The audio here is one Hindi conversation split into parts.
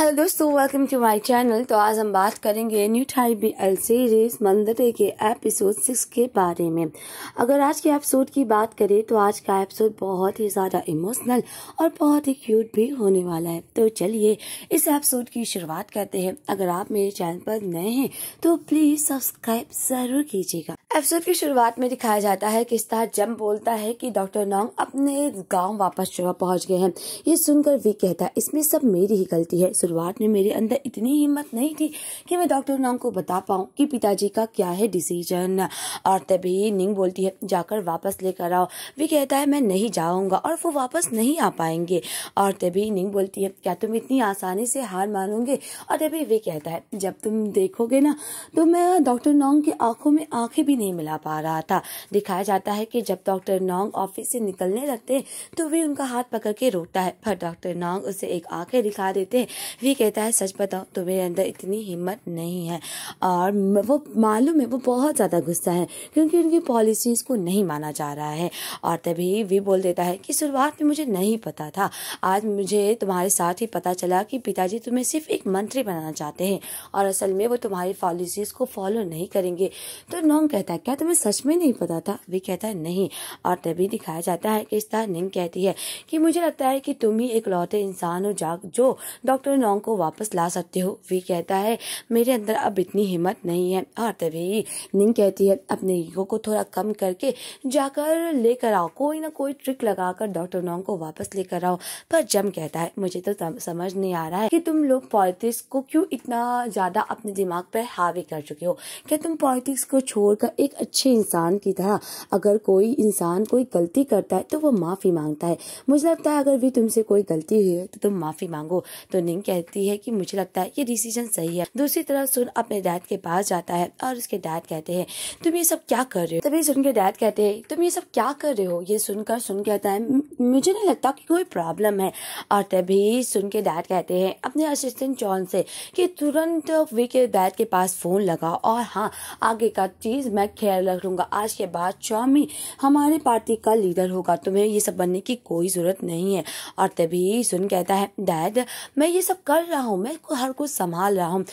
हेलो दोस्तों, वेलकम टू माय चैनल। तो आज हम बात करेंगे न्यू टाइप BL सीरीज मंदरे के एपिसोड 6 के बारे में। अगर आज के एपिसोड की बात करें तो आज का एपिसोड बहुत ही ज़्यादा इमोशनल और बहुत ही क्यूट भी होने वाला है। तो चलिए इस एपिसोड की शुरुआत करते हैं। अगर आप मेरे चैनल पर नए हैं तो प्लीज़ सब्सक्राइब ज़रूर कीजिएगा। एपिसोड की शुरुआत में दिखाया जाता है कि स्टार जंप बोलता है कि डॉक्टर नोंग अपने गांव वापस पहुंच गए हैं। ये सुनकर वी कहता है इसमें सब मेरी ही गलती है। शुरुआत में मेरे अंदर इतनी हिम्मत नहीं थी कि मैं डॉक्टर नोंग को बता पाऊं कि पिताजी का क्या है डिसीजन। और तभी निंग बोलती है जाकर वापस लेकर आओ। वी कहता है मैं नहीं जाऊंगा और वो वापस नहीं आ पाएंगे। और तभी निंग बोलती है क्या तुम इतनी आसानी से हार मानोगे। और तभी वी कहता है जब तुम देखोगे ना तो मैं डॉक्टर नोंग की आंखों में आंखें भी नहीं मिला पा रहा था। दिखाया जाता है कि जब डॉक्टर नोंग ऑफिस से निकलने लगते हैं तो वे उनका हाथ पकड़ के रोकता है, पर डॉक्टर नोंग उसे एक आंखें दिखा देते हैं। वे कहता है सच बताओ तो मेरे अंदर इतनी हिम्मत नहीं है। और वो मालूम है वो बहुत ज्यादा गुस्सा है क्योंकि उनकी पॉलिसीज को नहीं माना जा रहा है। और तभी वे बोल देता है कि शुरुआत में मुझे नहीं पता था, आज मुझे तुम्हारे साथ ही पता चला कि पिताजी तुम्हें सिर्फ एक मंत्री बनाना चाहते हैं और असल में वो तुम्हारी पॉलिसीज को फॉलो नहीं करेंगे। तो नोंग कहता है क्या तुम्हें सच में नहीं पता था। वे कहता है नहीं। और तभी दिखाया जाता है कि स्टार निंग कहती है कि मुझे लगता है कि तुम ही एक लौते इंसान हो जो डॉक्टर नोंग को वापस ला सकते हो। वी कहता है मेरे अंदर अब इतनी हिम्मत नहीं है। और तभी निंग कहती है अपने ईगो को थोड़ा कम करके जाकर लेकर आओ, कोई ना कोई ट्रिक लगाकर डॉक्टर नोंग को वापस लेकर आओ। पर जम कहता है मुझे तो समझ नहीं आ रहा है कि तुम लोग पॉलिटिक्स को क्यों इतना ज्यादा अपने दिमाग पर हावी कर चुके हो। क्या तुम पॉलिटिक्स को छोड़कर एक अच्छे इंसान की तरह अगर कोई इंसान कोई गलती करता है तो वो माफी मांगता है। मुझे लगता है अगर भी तुमसे कोई गलती हुई है तो तुम माफी मांगो। तो निंग कहती है कि मुझे लगता है ये डिसीजन सही है। दूसरी तरफ सुन अपने डैड के पास जाता है और उसके डैड कहते हैं तुम ये सब क्या कर रहे हो। तभी सुन के डैड कहते हैं तुम ये सब क्या कर रहे हो। ये सुनकर सुन कहता है मुझे नहीं लगता कि कोई प्रॉब्लम है। और तभी सुन के डैड कहते हैं अपने असिस्टेंट जॉन से कि तुरंत वी के डैड के पास फोन लगाओ और हाँ आगे का चीज मैं ख्याल रखूंगा। आज के बाद चौमी हमारे पार्टी का लीडर होगा, तुम्हें ये सब बनने की कोई जरूरत नहीं है। और तभी सुन कहता है डैड मैं ये सब कर रहा हूँ, मैं हर कुछ संभाल रहा हूँ।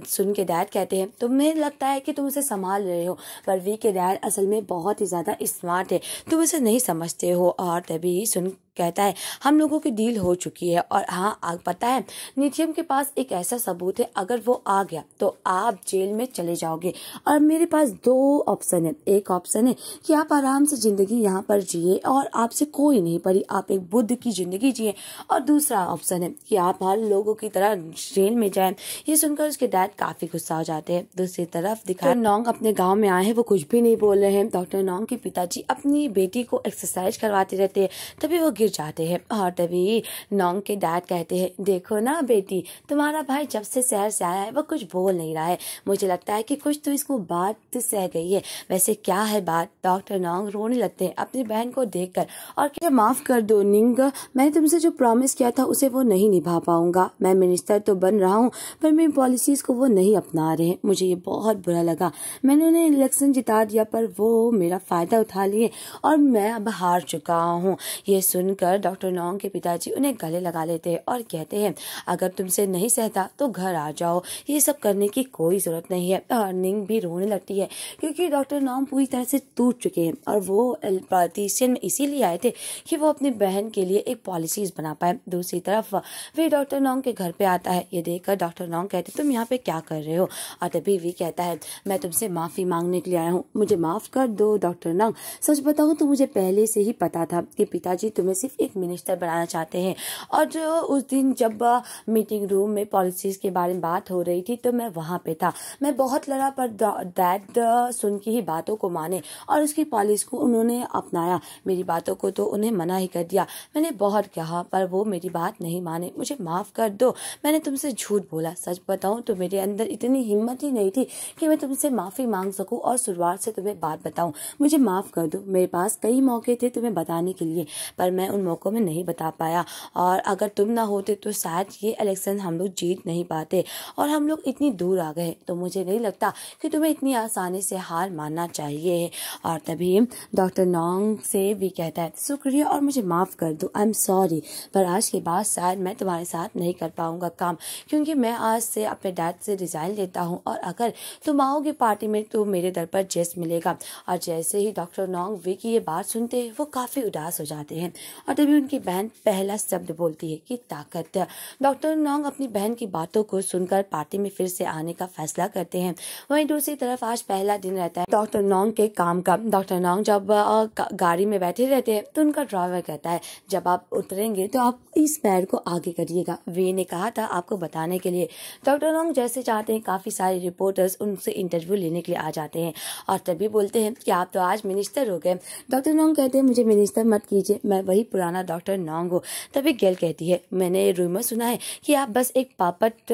सुन के डैड कहते हैं तुम्हें लगता है कि तुम उसे संभाल रहे हो, पर वी के डैड असल में बहुत ही ज्यादा स्मार्ट है, तुम उसे नहीं समझते हो। और तभी सुन कहता है हम लोगों की डील हो चुकी है और हाँ आग पता है निथियम के पास एक ऐसा सबूत है, अगर वो आ गया तो आप जेल में चले जाओगे। और मेरे पास दो ऑप्शन है, एक ऑप्शन है कि आप आराम से जिंदगी यहाँ पर जिए और आपसे कोई नहीं पड़ी, आप एक बुद्ध की जिंदगी जिए। और दूसरा ऑप्शन है कि आप हर लोगों की तरह जेल में जाए। ये सुनकर उसके डैड काफी गुस्सा हो जाते हैं। दूसरी तरफ दिखाया नोंग अपने गाँव में आए हैं, वो कुछ भी नहीं बोल रहे हैं। डॉक्टर नोंग के पिताजी अपनी बेटी को एक्सरसाइज करवाते रहते हैं, तभी वो गिर जाते हैं। और तभी नोंग के डैड कहते हैं देखो ना बेटी तुम्हारा भाई जब से शहर से आया है वो कुछ बोल नहीं रहा है, मुझे लगता है कि कुछ तो इसको बात सह गई है। वैसे क्या है बात। डॉक्टर नोंग रोने लगते हैं अपनी बहन को देखकर और क्या माफ कर दो निंग, मैंने तुमसे जो प्रॉमिस किया था उसे वो नहीं निभा पाऊंगा। मैं मिनिस्टर तो बन रहा हूँ पर मेरी पॉलिसीज को वो नहीं अपना रहे हैं, मुझे ये बहुत बुरा लगा। मैंने उन्हें इलेक्शन जिता दिया पर वो मेरा फायदा उठा लिए और मैं अब हार चुका हूँ। ये सुनकर डॉक्टर नोंग के पिताजी उन्हें गले लगा लेते हैं और कहते हैं अगर तुमसे नहीं सहता तो घर आ जाओ, ये सब करने की कोई जरूरत नहीं है। और निंग भी रोने लगती है क्योंकि डॉक्टर नोंग पूरी तरह से टूट चुके हैं और वो पॉलिटिशियन में इसीलिए आए थे कि वो अपनी बहन के लिए एक पॉलिसीज बना पाए। दूसरी तरफ वे डॉक्टर नोंग के घर पे आता है। ये देखकर डॉक्टर नोंग कहते तुम यहाँ पे क्या कर रहे हो। और तभी वी कहता है मैं तुमसे माफी मांगने के लिए आया हूँ, मुझे माफ कर दो डॉक्टर नोंग। सच बताऊं तो मुझे पहले से ही पता था कि पिताजी तुम्हें सिर्फ एक मिनिस्टर बनाना चाहते हैं। और जो उस दिन जब मीटिंग रूम में पॉलिसीज के बारे में बात हो रही थी तो मैं वहां पे था, मैं बहुत लड़ा पर डैड सुन की ही बातों को माने और उसकी पॉलिसी को उन्होंने अपनाया। मेरी बातों को तो उन्हें मना ही कर दिया, मैंने बहुत कहा पर वो मेरी बात नहीं माने, मुझे माफ कर दो। मैंने तुमसे झूठ बोला, सच बताऊं तो मेरे अंदर इतनी हिम्मत ही नहीं थी कि मैं तुमसे माफी मांग सकूं और शुरुआत से तुम्हें बात बताऊं। मुझे माफ कर दो, मेरे पास कई मौके थे तुम्हें बताने के लिए पर मैं उन मौक़ों में नहीं बता पाया, और अगर तुम ना होते तो शायद ये इलेक्शन हम लोग जीत नहीं पाते, और हम लोग इतनी दूर आ गए, तो मुझे नहीं लगता कि तुम्हें इतनी आसानी से हार मानना चाहिए। और तभी डॉक्टर नोंग से भी कहता है, शुक्रिया और मुझे माफ़ कर दो, आई एम सॉरी, पर आज के बाद शायद मैं तुम्हारे साथ नहीं कर पाऊंगा काम, क्योंकि मैं आज से अपने डैड से रिजाइन लेता हूँ, और अगर तुम आओगे पार्टी में तो मेरे दर पर जेस मिलेगा। और जैसे ही डॉक्टर नोंग वी की ये बात सुनते हैं वो काफ़ी उदास हो जाते हैं, और तभी उनकी बहन पहला शब्द बोलती है कि ताकत। डॉक्टर नोंग अपनी बहन की बातों को सुनकर पार्टी में फिर से आने का फैसला करते हैं। वहीं दूसरी तरफ आज पहला दिन रहता है डॉक्टर नोंग के काम का। डॉक्टर नोंग जब गाड़ी में बैठे रहते हैं तो उनका ड्राइवर कहता है, जब आप उतरेंगे तो आप इस पैर को आगे करिएगा, वे ने कहा था आपको बताने के लिए। डॉक्टर नोंग जैसे चाहते हैं काफ़ी सारे रिपोर्टर्स उनसे इंटरव्यू लेने के लिए आ जाते हैं, और तभी बोलते हैं कि आप तो आज मिनिस्टर हो गए। डॉक्टर नोंग कहते हैं, मुझे मिनिस्टर मत कीजिए, मैं वही पुराना डॉक्टर नोंग हूँ। तभी गेल कहती है, मैंने रूमर सुना है कि आप बस एक पापट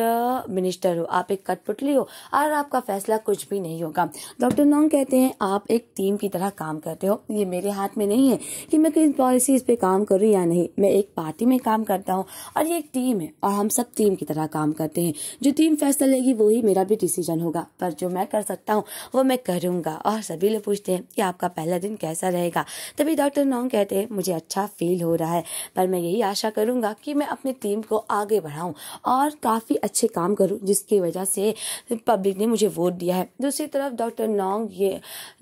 मिनिस्टर हो, आप एक कठपुतली हो, और आपका फैसला कुछ भी नहीं होगा। डॉक्टर नोंग कहते हैं, आप एक टीम की तरह काम करते हो, ये मेरे हाथ में नहीं है कि मैं किन पॉलिसीज पे काम करूँ या नहीं, मैं एक पार्टी में काम करता हूँ और ये एक टीम है, और हम सब टीम की तरह काम करते हैं, जो टीम फैसला लेगी वही मेरा भी डिसीजन होगा, पर जो मैं कर सकता हूँ वो मैं करूँगा। और सभी लोग पूछते हैं कि आपका पहला दिन कैसा रहेगा। तभी डॉक्टर नोंग कहते हैं, मुझे अच्छा फील हो रहा है, पर मैं यही आशा करूँगा कि मैं अपनी टीम को आगे बढ़ाऊँ और काफ़ी अच्छे काम करूँ, जिसकी वजह से पब्लिक ने मुझे वोट दिया है। दूसरी तरफ डॉक्टर नोंग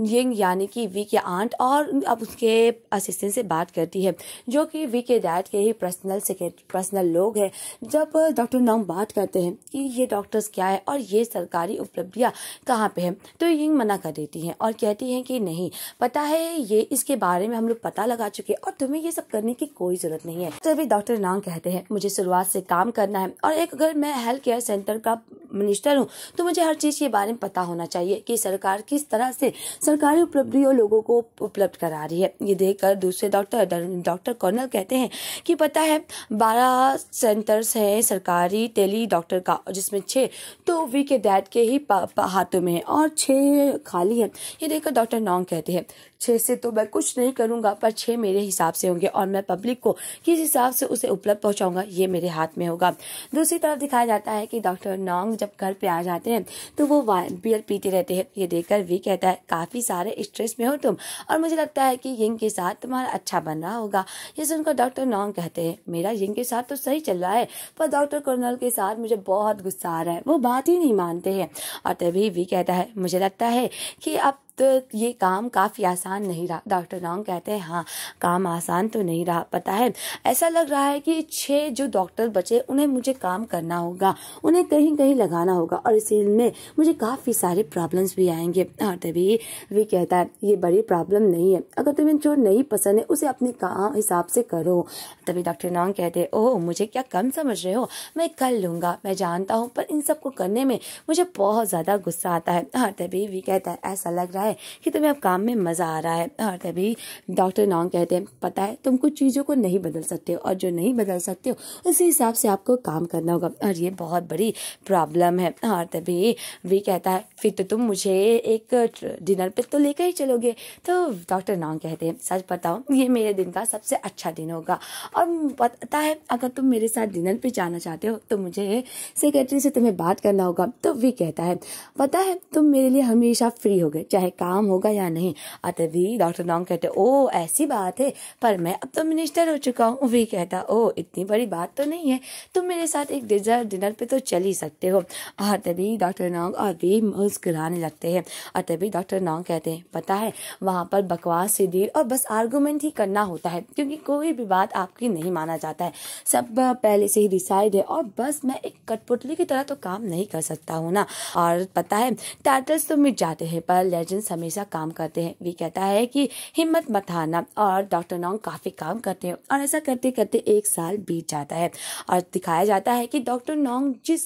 यिंग यानी कि वी के आंट और अब उसके असिस्टेंट से बात करती है, जो कि वी के डैड के ही पर्सनल लोग हैं। जब डॉक्टर नोंग बात करते हैं कि ये डॉक्टर्स क्या है और ये सरकारी उपलब्धियां कहाँ पे हैं, तो यिंग मना कर देती हैं और कहती हैं कि नहीं पता है, ये इसके बारे में हम लोग पता लगा चुके और तुम्हें ये सब करने की कोई जरूरत नहीं है। तभी डॉक्टर नोंग कहते हैं, मुझे शुरुआत से काम करना है, और एक अगर मैं हेल्थ केयर सेंटर का मिनिस्टर हूँ तो मुझे हर चीज के बारे में पता होना चाहिए कि सरकार किस तरह से सरकारी उपलब्धियों लोगों को उपलब्ध करा रही है। ये देखकर दूसरे डॉक्टर कर्नल कहते हैं कि पता है 12 सेंटर्स हैं सरकारी टेली डॉक्टर का, जिसमें 6 तो वी के डैड के ही हाथों में है और 6 खाली है। ये देखकर डॉक्टर नोंग कहते हैं, 6 से तो मैं कुछ नहीं करूंगा, पर 6 मेरे हिसाब से होंगे और मैं पब्लिक को किस हिसाब से उसे उपलब्ध पहुंचाऊंगा ये मेरे हाथ में होगा। दूसरी तरफ दिखाया जाता है कि डॉक्टर नोंग जब घर पे आ जाते हैं तो वो बियर पीते रहते हैं। ये देखकर वी कहता है, काफी सारे स्ट्रेस में हो तुम, और मुझे लगता है कि यिंग के साथ तुम्हारा अच्छा बन रहा होगा। ये सुनकर डॉक्टर नोंग कहते हैं, मेरा यिंग के साथ तो सही चल रहा है, पर डॉक्टर कर्नल के साथ मुझे बहुत गुस्सा आ रहा है, वो बात ही नहीं मानते हैं। और तभी वी कहता है, मुझे लगता है कि अब तो ये काम काफ़ी आसान नहीं रहा। डॉक्टर नोंग कहते हैं, हाँ काम आसान तो नहीं रहा, पता है ऐसा लग रहा है कि 6 जो डॉक्टर बचे उन्हें मुझे काम करना होगा, उन्हें कहीं कहीं लगाना होगा, और इसीलिए मुझे काफ़ी सारे प्रॉब्लम्स भी आएंगे। और तभी वी कहता है, ये बड़ी प्रॉब्लम नहीं है, अगर तुम्हें जो नहीं पसंद है उसे अपने काम हिसाब से करो। तभी डॉक्टर नोंग कहते हैं, ओह मुझे क्या कम समझ रहे हो, मैं कर लूँगा, मैं जानता हूँ, पर इन सबको करने में मुझे बहुत ज़्यादा गुस्सा आता है। और तभी वी कहता है, ऐसा लग रहा है कि तुम्हें अब काम में मजा आ रहा है। और तभी डॉक्टर नोंग कहते हैं, पता है तुम कुछ चीजों को नहीं बदल सकते हो, और जो नहीं बदल सकते हो उसी हिसाब से आपको काम करना होगा, और ये बहुत बड़ी प्रॉब्लम है। और तभी वी कहता है, फिर तो तुम मुझे एक डिनर पे तो लेकर ही चलोगे। तो डॉक्टर नोंग कहते हैं, सच बताओ ये मेरे दिन का सबसे अच्छा दिन होगा, और पता है अगर तुम मेरे साथ डिनर पे जाना चाहते हो तो मुझे सेक्रेटरी से तुम्हें बात करना होगा। तो वी कहता है, पता है तुम मेरे लिए हमेशा फ्री हो गए, चाहे काम होगा या नहीं। तभी डॉक्टर नोंग कहते, ओ ऐसी बात है, पर मैं अब तो मिनिस्टर हो चुका हूँ। वी कहता, ओ इतनी बड़ी बात तो नहीं है, तुम मेरे साथ एक डिनर पे तो चल ही सकते हो। और तभी डॉक्टर नोंग और वी मुस्कुराने लगते हैं। और तभी डॉक्टर नोंग कहते हैं, पता है वहाँ पर बकवास सीधी और बस आर्गूमेंट ही करना होता है, क्योंकि कोई भी बात आपकी नहीं माना जाता है, सब पहले से ही डिसाइड है, और बस मैं एक कठपुतली की तरह तो काम नहीं कर सकता हूँ ना। और पता है टाइटल्स तो मिट जाते हैं पर लेजेंड्स हमेशा काम करते हैं। वी कहता है कि हिम्मत मत हारना, और डॉक्टर नोंग काफी काम करते हैं, और ऐसा करते करते 1 साल बीत जाता है। और दिखाया जाता है कि डॉक्टर नोंग जिस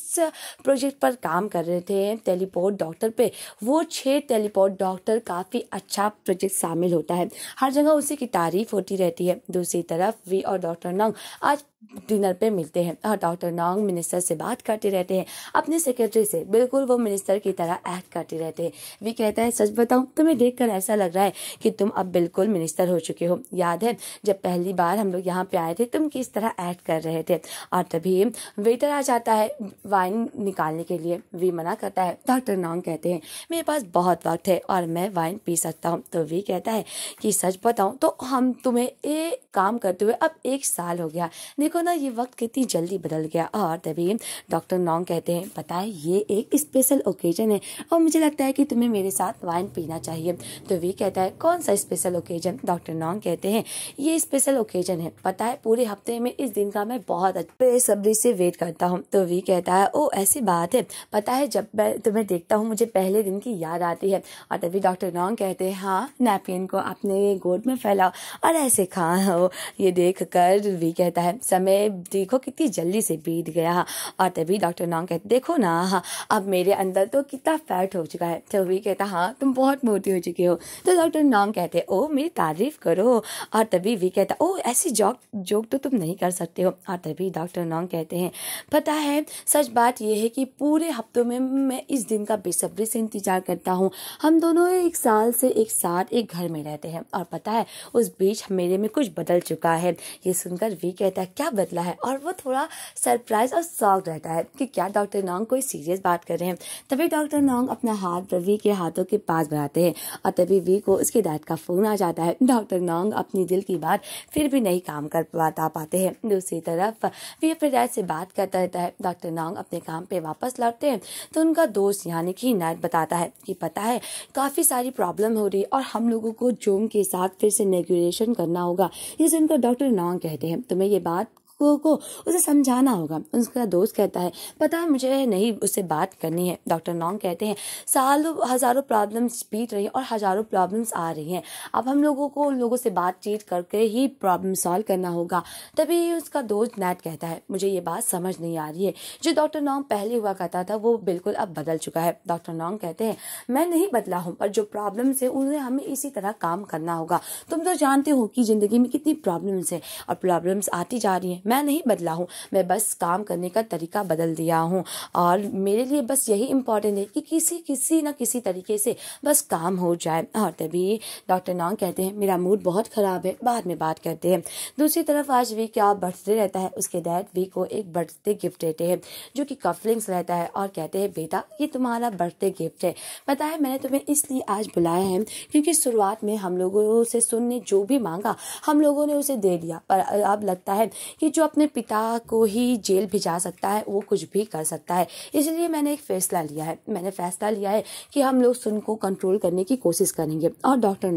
प्रोजेक्ट पर काम कर रहे थे टेलीपोर्ट डॉक्टर पे, वो 6 टेलीपोर्ट डॉक्टर काफी अच्छा प्रोजेक्ट शामिल होता है, हर जगह उसी की तारीफ होती रहती है। दूसरी तरफ वी और डॉक्टर नोंग आज डिनर पे मिलते हैं और डॉक्टर नॉन्ग मिनिस्टर से बात करते रहते हैं, अपने सेक्रेटरी से बिल्कुल वो मिनिस्टर की तरह एक्ट करते रहते हैं। वी कहता है सच बताऊं, तुम्हें देखकर ऐसा लग रहा है कि तुम अब बिल्कुल मिनिस्टर हो चुके हो। याद है जब पहली बार हम लोग यहाँ पे आए थे तुम किस तरह एक्ट कर रहे थे। और तभी वेटर आ जाता है वाइन निकालने के लिए। वी मना करता है। डॉक्टर नॉन्ग कहते हैं मेरे पास बहुत वक्त है और मैं वाइन पी सकता हूँ। तो वी कहता है कि सच बताऊं तो हम तुम्हें एक काम करते हुए अब 1 साल हो गया, देखो ना ये वक्त कितनी जल्दी बदल गया। और तभी डॉक्टर नॉन्ग कहते हैं पता है ये एक स्पेशल ओकेजन है और मुझे लगता है कि तुम्हें मेरे साथ वाइन पीना चाहिए। तो वी कहता है कौन सा स्पेशल ओकेजन। डॉक्टर नॉन्ग कहते हैं ये स्पेशल ओकेजन है, पता है पूरे हफ्ते में इस दिन का मैं बहुत बेसब्री से वेट करता हूँ। तो वी कहता है ओ ऐसी बात है, पता है जब मैं तुम्हें देखता हूँ मुझे पहले दिन की याद आती है। और तभी डॉक्टर नॉन्ग कहते हैं हाँ नैपकिन को अपने गोद में फैलाओ और ऐसे खाओ। ये देख कर वी कहता है समय देखो कितनी जल्दी से बीत गया। और तभी डॉक्टर नॉन्ग कहते देखो ना अब मेरे अंदर तो कितना फैट हो चुका है। तो वी कहता हाँ तुम बहुत मोटी हो चुकी हो। तो डॉक्टर नॉन्ग कहते ओ मेरी तारीफ करो। और तभी वी कहता ओ ऐसी जोक तो तुम नहीं कर सकते हो। और तभी डॉक्टर नॉन्ग कहते हैं पता है सच बात यह है कि पूरे हफ्तों में मैं इस दिन का बेसब्री से इंतजार करता हूँ। हम दोनों 1 साल से एक साथ एक घर में रहते हैं और पता है उस बीच मेरे में कुछ बदल चुका है। ये सुनकर वी कहता है क्या बदला है, और वो थोड़ा सरप्राइज और शॉक रहता है कि क्या डॉक्टर नॉन्ग कोई सीरियस बात कर रहे हैं। तभी डॉक्टर नॉन्ग अपना हाथ वी के हाथों के पास बढ़ाते हैं और तभी वी को उसके डैड का फोन आ जाता है। डॉक्टर नॉन्ग अपनी दिल की बात फिर भी नहीं काम कर पाते हैं। दूसरी तरफ वी अपने डैड से बात करता रहता है। डॉक्टर नॉन्ग अपने काम पे वापस लौटते हैं तो उनका दोस्त यानी कि नैट बताता है कि पता है काफी सारी प्रॉब्लम हो रही और हम लोगों को जोम के साथ फिर से नेगोशिएशन करना होगा। ये सुनकर डॉक्टर नॉन्ग कहते हैं तुम्हें ये बात को उसे समझाना होगा। उसका दोस्त कहता है पता है मुझे नहीं उससे बात करनी है। डॉक्टर नॉन्ग कहते हैं सालों हजारों प्रॉब्लम्स बीत रही हैं और हजारों प्रॉब्लम्स आ रही हैं, अब हम लोगों को उन लोगों से बातचीत करके ही प्रॉब्लम सॉल्व करना होगा। तभी उसका दोस्त नैट कहता है मुझे ये बात समझ नहीं आ रही है, जो डॉक्टर नॉन्ग पहले हुआ करता था वो बिल्कुल अब बदल चुका है। डॉक्टर नॉन्ग कहते हैं मैं नहीं बदला हूँ, पर जो प्रॉब्लम्स है उन्हें हमें इसी तरह काम करना होगा। तुम तो जानते हो कि जिंदगी में कितनी प्रॉब्लम्स है और प्रॉब्लम्स आती जा रही है। मैं नहीं बदला हूँ, मैं बस काम करने का तरीका बदल दिया हूँ और मेरे लिए बस यही इम्पोर्टेंट है कि किसी न किसी तरीके से बस काम हो जाए। और तभी डॉक्टर नॉन्ग कहते हैं मेरा मूड बहुत खराब है, बाद में बात करते हैं। दूसरी तरफ आज वी का बर्थडे रहता है। उसके डैड वी को एक बर्थडे गिफ्ट देते हैं जो कि कफलिंग्स रहता है और कहते हैं बेटा ये तुम्हारा बर्थडे गिफ्ट है, पता है मैंने तुम्हें इसलिए आज बुलाया है क्योंकि शुरुआत में हम लोगों से सुन ने जो भी मांगा हम लोगों ने उसे दे दिया, पर अब लगता है कि जो अपने पिता को ही जेल भिजा सकता है वो कुछ भी कर सकता है। इसलिए मैंने एक फैसला लिया है, कि हम लोग सुन को कंट्रोल करने की कोशिश करेंगे। और डॉक्टर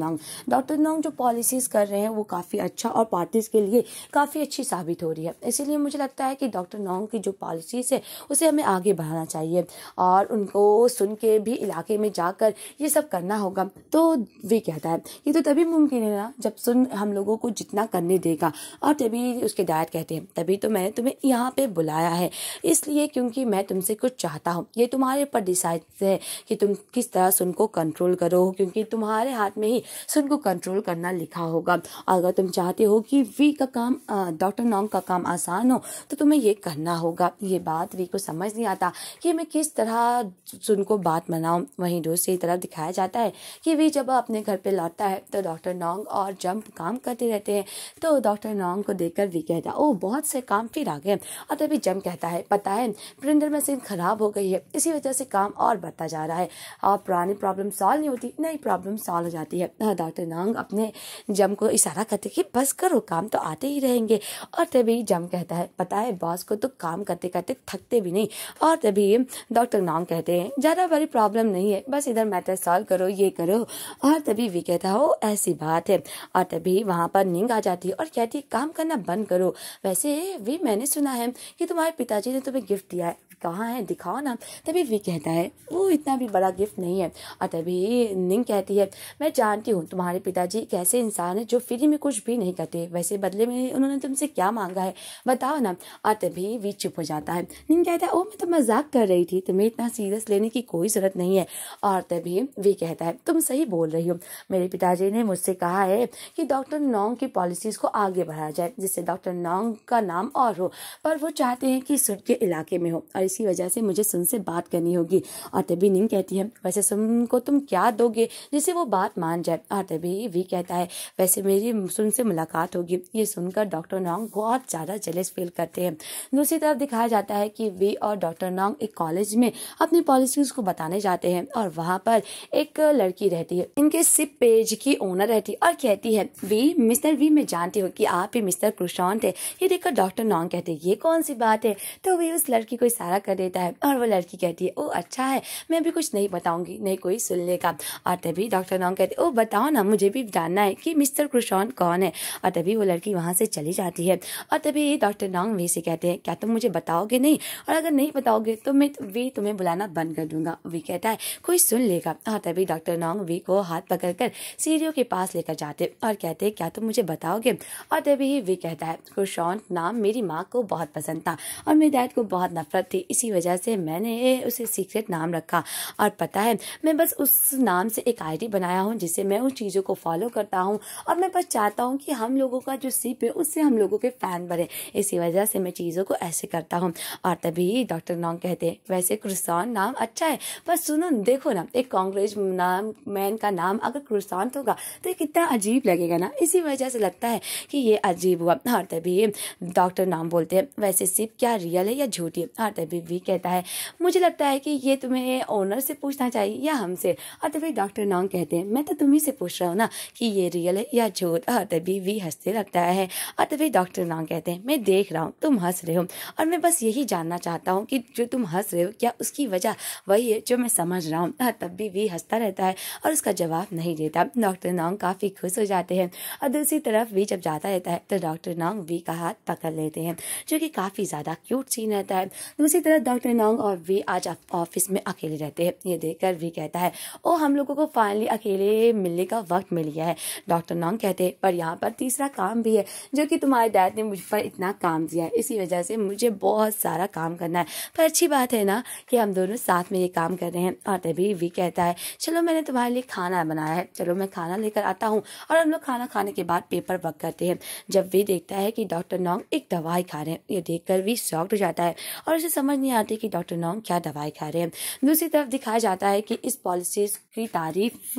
नॉन्ग जो पॉलिसीज कर रहे हैं वो काफ़ी अच्छा और पार्टीज के लिए काफ़ी अच्छी साबित हो रही है। इसीलिए मुझे लगता है कि डॉक्टर नॉन्ग की जो पॉलिसीज है उसे हमें आगे बढ़ाना चाहिए और उनको सुन के भी इलाके में जाकर ये सब करना होगा। तो वे कहता है ये तो तभी मुमकिन है ना जब सुन हम लोगों को जितना करने देगा। और तभी उसके डैड कहते हैं तभी तो मैंने तुम्हें यहाँ पे बुलाया है, इसलिए क्योंकि मैं तुमसे कुछ चाहता हूँ। ये तुम्हारे ऊपर डिसाइड है कि तुम किस तरह सुन को कंट्रोल करो, क्योंकि तुम्हारे हाथ में ही सुन को कंट्रोल करना लिखा होगा। अगर तुम चाहते हो कि वी का काम डॉक्टर नॉन्ग का काम आसान हो तो तुम्हें ये करना होगा। ये बात वी को समझ नहीं आता कि मैं किस तरह सुन को बात मनाऊं। वहीं दूसरी तरफ दिखाया जाता है कि वी जब अपने घर पे लौटता है तो डॉक्टर नॉन्ग और जंप काम करते रहते हैं। तो डॉक्टर नॉन्ग को देखकर वी कहता है ओह बहुत से काम फिर आ गए। और तभी जंप कहता है पता है प्रिंटर मशीन खराब हो गई है, इसी वजह से काम और बढ़ता जा रहा है और पुरानी प्रॉब्लम सॉल्व नहीं होती, नई प्रॉब्लम सॉल्व हो जाती है। डॉक्टर नॉन्ग अपने जंप को इशारा करते कि बस करो काम तो आते ही रहेंगे। और तभी जंप कहता है पता है बॉस को तो काम करते करते थकते भी नहीं। और तभी डॉक्टर नॉन्ग कहते हैं ज़्यादा बड़ी प्रॉब्लम नहीं है, बस इधर मैटर सॉल्व करो, ये करो। और तभी वी कहता हो ऐसी बात है। और तभी वहाँ पर नींद आ जाती है और कहती है काम करना बंद करो, वैसे वी मैंने सुना है कि तुम्हारे पिताजी ने तुम्हें गिफ्ट दिया है, कहाँ है दिखाओ ना। तभी वी कहता है वो इतना भी बड़ा गिफ्ट नहीं है। और तभी निंग कहती है मैं जानती हूँ तुम्हारे पिताजी एक ऐसे इंसान है जो फ्री में कुछ भी नहीं करते, वैसे बदले में उन्होंने तुमसे क्या मांगा है बताओ ना। और तभी वी चुप हो जाता है। निंग कहता है ओ मैं तो मजाक कर रही थी, तुम्हें इतना सीरियस लेने की कोई जरूरत नहीं है। और तभी वी कहता है तुम सही बोल रही हो, मेरे पिताजी ने मुझसे कहा है कि डॉक्टर नॉन्ग की पॉलिसीज को आगे बढ़ाया जाए जिससे डॉक्टर नॉन्ग नॉन्ग का नाम और हो, पर वो चाहते हैं कि सुन के इलाके में हो और इसी वजह से मुझे सुन से बात करनी होगी। और तभी निंग कहती है वैसे सुन को तुम क्या दोगे जिससे वो बात मान जाए। और तभी वी कहता है वैसे मेरी सुन से मुलाकात होगी। ये सुनकर डॉक्टर नॉन्ग बहुत ज़्यादा जेलस फील करते हैं। दूसरी तरफ दिखाया जाता है कि वी और डॉक्टर नॉन्ग एक कॉलेज में अपनी पॉलिसीज को बताने जाते हैं और वहाँ पर एक लड़की रहती है, इनके सिप पेज की ओनर रहती है और कहती है वी मिस्टर वी मैं जानती हूँ कि आप ही मिस्टर क्रुशॉन्ट है। ये देखकर डॉक्टर नॉन्ग कहते हैं ये कौन सी बात है। तो वी उस लड़की को इशारा कर देता है और वो लड़की कहती है ओ अच्छा है, मैं भी कुछ नहीं बताऊंगी, नहीं कोई सुन लेगा। और तभी डॉक्टर नॉन्ग कहते ओ बताओ ना, मुझे भी जानना है कि मिस्टर क्रुशॉन्ट कौन है। और तभी वो लड़की वहां से चली जाती है। और तभी डॉक्टर नॉन्ग वी से कहते हैं क्या तुम मुझे बताओगे नहीं, और अगर नहीं बताओगे तो मैं वी तुम्हें बुलाना बंद कर दूंगा। वी कहता है कोई सुन लेगा। और तभी डॉक्टर नॉन्ग वी को हाथ पकड़कर सीढ़ियों के पास लेकर जाते और कहते क्या तुम मुझे बताओगे। और तभी वी कहता है क्रुशॉन्ट नाम मेरी माँ को बहुत पसंद था और मेरे डैड को बहुत नफरत थी, इसी वजह से मैंने उसे सीक्रेट नाम रखा। और पता है मैं बस उस नाम से एक आईडी बनाया हूँ जिससे मैं उन चीज़ों को फॉलो करता हूँ और मैं बस चाहता हूँ कि हम लोगों का जो सिप है उससे हम लोगों के फैन बने, इसी वजह से मैं चीज़ों को ऐसे करता हूँ। और तभी डॉक्टर नॉन्ग कहते हैं वैसे क्रुशॉन्ट नाम अच्छा है, पर सुनो देखो ना एक कांग्रेस नाम मैन का नाम अगर क्रुशॉन्ट होगा तो ये कितना अजीब लगेगा ना, इसी वजह से लगता है कि ये अजीब हुआ। और तभी डॉक्टर नाम बोलते हैं वैसे सिप क्या रियल है या झूठी है। और तभी वी कहता है मुझे लगता है कि ये तुम्हें ओनर से पूछना चाहिए या हमसे। और तभी डॉक्टर नॉन्ग कहते हैं मैं तो तुम्ही से पूछ रहा हूँ ना कि ये रियल है या झूठ। और तभी वी हंसते लगता है। और तभी डॉक्टर नॉन्ग कहते हैं मैं देख रहा हूँ तुम हंस रहे हो और मैं बस यही जानना चाहता हूँ कि जो तुम हंस रहे हो क्या उसकी वजह वही है जो मैं समझ रहा हूँ। तब भी वी हंसता रहता है और उसका जवाब नहीं देता। डॉक्टर नॉन्ग काफी खुश हो जाते हैं और दूसरी तरफ वी जब जाता रहता है तो डॉक्टर नॉन्ग वी का हाथ पकड़ लेते हैं, जो कि काफी ज्यादा क्यूट सीन रहता है। दूसरी तरफ डॉक्टर नॉन्ग और वी आज ऑफिस में अकेले रहते हैं। ये देखकर वी कहता है ओ हम लोगों को फाइनली अकेले मिलने का वक्त मिल गया है। डॉक्टर नॉन्ग कहते हैं पर यहाँ पर तीसरा काम भी है जो कि तुम्हारे डैड ने मुझ पर इतना काम दिया है, इसी वजह से मुझे बहुत सारा काम करना है, पर अच्छी बात है ना कि हम दोनों साथ में ये काम कर रहे हैं। और तभी वी कहता है चलो मैंने तुम्हारे लिए खाना बनाया है, चलो मैं खाना लेकर आता हूँ। और हम लोग खाना खाने के बाद पेपर वर्क करते हैं। जब वी देखता है कि डॉक्टर नॉन्ग एक दवाई खा रहे हैं, ये देखकर वी शॉक्ड हो जाता है और उसे समझ नहीं आती कि डॉक्टर नॉन्ग क्या दवाई खा रहे हैं। दूसरी तरफ दिखाया जाता है कि इस पॉलिसी की तारीफ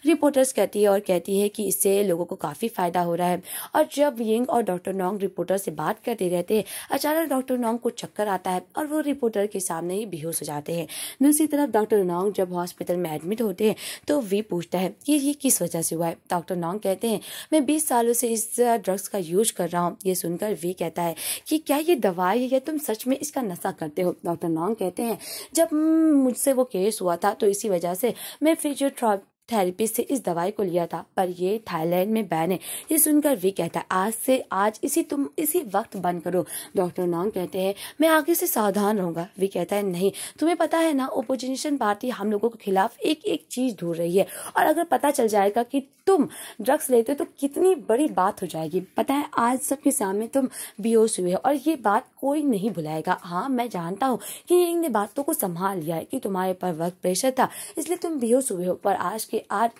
रिपोर्टर्स करती है और कहती है कि इससे लोगों को काफी फायदा हो रहा है। और जब यिंग और डॉक्टर नॉन्ग रिपोर्टर से बात करते रहते हैं, अचानक डॉक्टर नॉन्ग को चक्कर आता है और वो रिपोर्टर के सामने ही बेहोश हो जाते हैं। दूसरी तरफ डॉक्टर नॉन्ग जब हॉस्पिटल में एडमिट होते हैं तो वी पूछता है कि ये किस वजह से हुआ है। डॉक्टर नॉन्ग कहते हैं मैं 20 सालों से इस ड्रग्स का यूज कर रहा हूँ। ये सुनकर वी कहता है कि क्या ये दवाई है या तुम सच में इसका नशा करते हो। डॉक्टर नॉन्ग कहते हैं जब मुझसे वो केस हुआ था तो इसी वजह से मैं फिजियोथेरेपिस्ट से इस दवाई को लिया था, पर ये थाईलैंड में बैन है। ये सुनकर वी कहता है आज से आज तुम इसी वक्त बंद करो। डॉक्टर नॉन्ग कहते हैं मैं आगे से सावधान रहूंगा। वी कहता है नहीं, तुम्हें पता है ना ओपोजिशन पार्टी हम लोगों के खिलाफ एक एक चीज ढूंढ रही है और अगर पता चल जाएगा कि तुम ड्रग्स लेते हो तो कितनी बड़ी बात हो जाएगी। पता है आज सबके सामने तुम बेहोश हुए हो और ये बात कोई नहीं भुलाएगा। हाँ मैं जानता हूँ कि यिंग ने बातों को संभाल लिया है कि तुम्हारे पर वर्क प्रेशर था इसलिए तुम बेहोश हुए हो, पर आज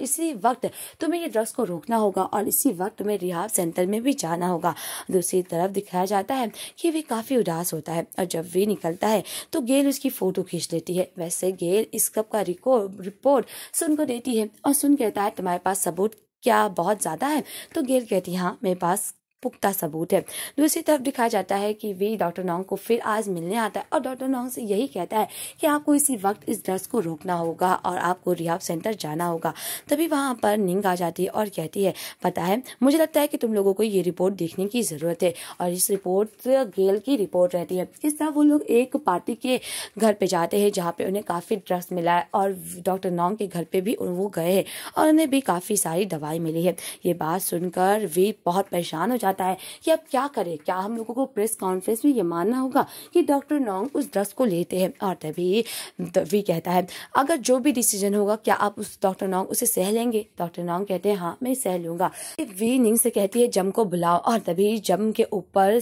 इसी वक्त तुम्हें ये ड्रग्स को रोकना होगा और इसी वक्त तुम्हें रिहाब सेंटर में भी जाना होगा। दूसरी तरफ दिखाया जाता है कि वे काफी उदास होता है और जब वे निकलता है तो गेल उसकी फोटो खींच लेती है। वैसे गेल इस सब का रिपोर्ट सुन को देती है और सुन कहता है तुम्हारे पास सबूत क्या बहुत ज्यादा है। तो गेल कहती है हाँ मेरे पास पुख्ता सबूत है। दूसरी तरफ दिखाया जाता है कि वी डॉक्टर नॉन्ग को फिर आज मिलने आता है और डॉक्टर नॉन्ग से यही कहता है कि आपको इसी वक्त इस ड्रग्स को रोकना होगा और आपको रिहाब सेंटर जाना होगा। तभी वहां पर निंग आ जाती है और कहती है पता है मुझे लगता है कि तुम लोगों को ये रिपोर्ट देखने की जरूरत है। और इस रिपोर्ट गेल की रिपोर्ट रहती है। इस तरह वो लोग एक पार्टी के घर पे जाते हैं जहाँ पे उन्हें काफी ड्रग्स मिला है और डॉक्टर नॉन्ग के घर पे भी वो गए हैं और उन्हें भी काफी सारी दवाई मिली है। ये बात सुनकर वी बहुत परेशान हो जाता है कि अब क्या करें, क्या हम लोगों को प्रेस कॉन्फ्रेंस में ये मानना होगा कि डॉक्टर नॉन्ग उस ड्रग्स को लेते हैं। और तभी वी कहता है अगर जो भी डिसीजन होगा क्या आप उस डॉक्टर नॉन्ग उसे सह लेंगे। डॉक्टर नॉन्ग कहते हैं हाँ मैं सह लूंगा। वी निंग से कहती है जम को बुलाओ और तभी जम के ऊपर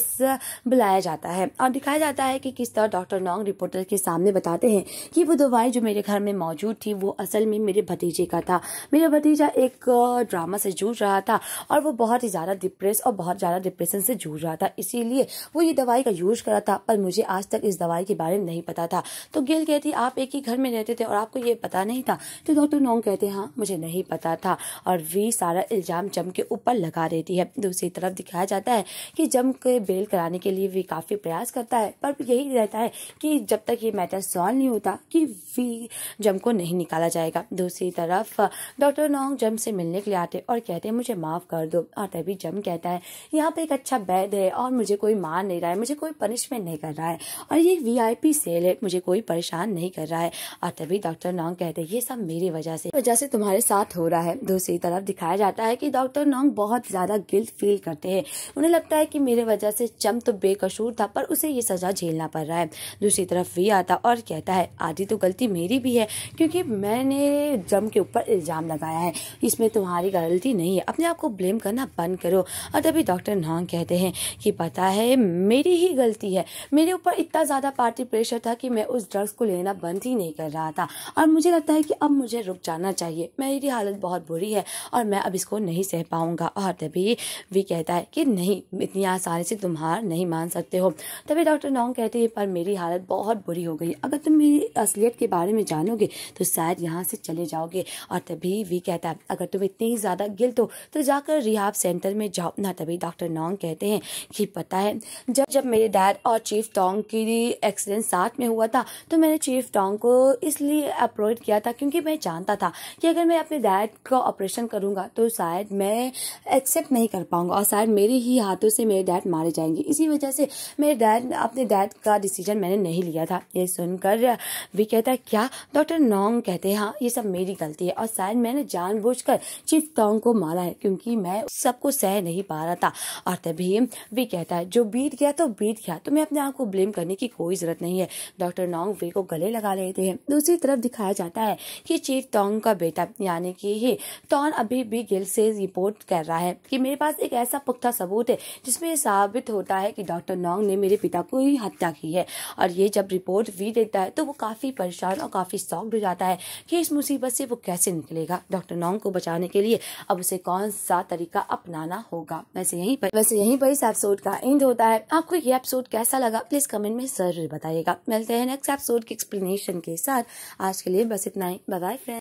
बुलाया जाता है और दिखाया जाता है कि किस तरह डॉक्टर नॉन्ग रिपोर्टर के सामने बताते हैं कि वो दवाई जो मेरे घर में मौजूद थी वो असल में मेरे भतीजे का था। मेरा भतीजा एक ड्रामा से जूझ रहा था और वो बहुत ही ज्यादा डिप्रेस और बहुत ज़्यादा डिप्रेशन से जूझ रहा था, इसीलिए वो ये दवाई का यूज करा था, पर मुझे आज तक इस दवाई के बारे में नहीं पता था। तो गिल कहती आप एक ही घर में रहते थे और आपको ये पता नहीं था? तो डॉक्टर नोंग कहते हाँ मुझे नहीं पता था, और वी सारा इल्जाम जम के ऊपर लगा देती है। दूसरी तरफ दिखाया जाता है कि जम के बेल कराने के लिए वी काफी प्रयास करता है, पर यही रहता है कि जब तक ये मैटर सॉल्व नहीं होता कि वी जम को नहीं निकाला जाएगा। दूसरी तरफ डॉक्टर नोंग जम से मिलने के लिए आते और कहते हैं मुझे माफ कर दो, और तभी जम कहता है यहाँ पे एक अच्छा बेड है और मुझे कोई मार नहीं रहा है, मुझे कोई पनिशमेंट नहीं कर रहा है, और ये VIP सेल है, मुझे कोई परेशान नहीं कर रहा है। और तभी डॉक्टर नोंग कहते हैं ये सब मेरी वजह से तुम्हारे साथ हो रहा है। दूसरी तरफ दिखाया जाता है कि डॉक्टर नोंग बहुत ज्यादा गिल्ट फील करते हैं, उन्हें लगता है कि मेरे वजह से जम तो बेकसूर था, पर उसे ये सजा झेलना पड़ रहा है। दूसरी तरफ वी आता और कहता है आधी तो गलती मेरी भी है, क्योंकि मैंने जम के ऊपर इल्जाम लगाया है, इसमें तुम्हारी गलती नहीं है, अपने आप को ब्लेम करना बंद करो। और तभी डॉक्टर नोंग कहते हैं कि पता है मेरी ही गलती है, मेरे ऊपर इतना ज्यादा पार्टी प्रेशर था कि मैं उस ड्रग्स को लेना बंद ही नहीं कर रहा था, और मुझे लगता है कि अब मुझे रुक जाना चाहिए, मेरी हालत बहुत बुरी है और मैं अब इसको नहीं सह पाऊंगा। और तभी वी कहता है कि नहीं, इतनी आसानी से तुम हार नहीं मान सकते हो। तभी डॉक्टर नोंग कहते हैं पर मेरी हालत बहुत बुरी हो गई, अगर तुम मेरी असलियत के बारे में जानोगे तो शायद यहाँ से चले जाओगे। और तभी वी कहता है अगर तुम इतनी ही ज्यादा गिल्ट हो तो जाकर रिहाब सेंटर में जाओ ना। तभी डॉक्टर नोंग कहते हैं कि पता है जब मेरे डैड और चीफ टोंग की एक्सीडेंट साथ में हुआ था, तो मैंने चीफ टोंग को इसलिए अप्रोच किया था क्योंकि मैं जानता था कि अगर मैं अपने डैड का ऑपरेशन करूंगा तो शायद मैं एक्सेप्ट नहीं कर पाऊंगा और शायद मेरे ही हाथों से मेरे डैड मारे जाएंगे। इसी वजह से अपने डैड का डिसीजन मैंने नहीं लिया था। ये सुनकर वी कहता है क्या? डॉक्टर नोंग कहते हैं हाँ ये सब मेरी गलती है और शायद मैंने जानबूझकर चीफ टोंग को मारा है क्योंकि मैं सबको सह नहीं पा रहा था। और तभी वी कहता है जो बीत गया तो बीत गया, तुम्हें अपने आप को ब्लेम करने की कोई जरूरत नहीं है। डॉक्टर नोंग वी को गले लगा लेते हैं। दूसरी तरफ दिखाया जाता है कि चीफ टोंग का बेटा यानी कि टॉन अभी भी गिल से रिपोर्ट कर रहा है कि मेरे पास एक ऐसा पुख्ता सबूत है जिसमें साबित होता है कि डॉक्टर नोंग ने मेरे पिता को ही हत्या की है। और ये जब रिपोर्ट वी देता है तो वो काफी परेशान और काफी शॉक्ड हो जाता है कि इस मुसीबत से वो कैसे निकलेगा। डॉक्टर नोंग को बचाने के लिए अब उसे कौन सा तरीका अपनाना होगा। वैसे यहीं पर इस एपिसोड का एंड होता है। आपको ये एपिसोड कैसा लगा प्लीज कमेंट में जरूर बताइएगा। मिलते हैं नेक्स्ट एपिसोड के एक्सप्लेनेशन के साथ। आज के लिए बस इतना ही। Bye bye friends.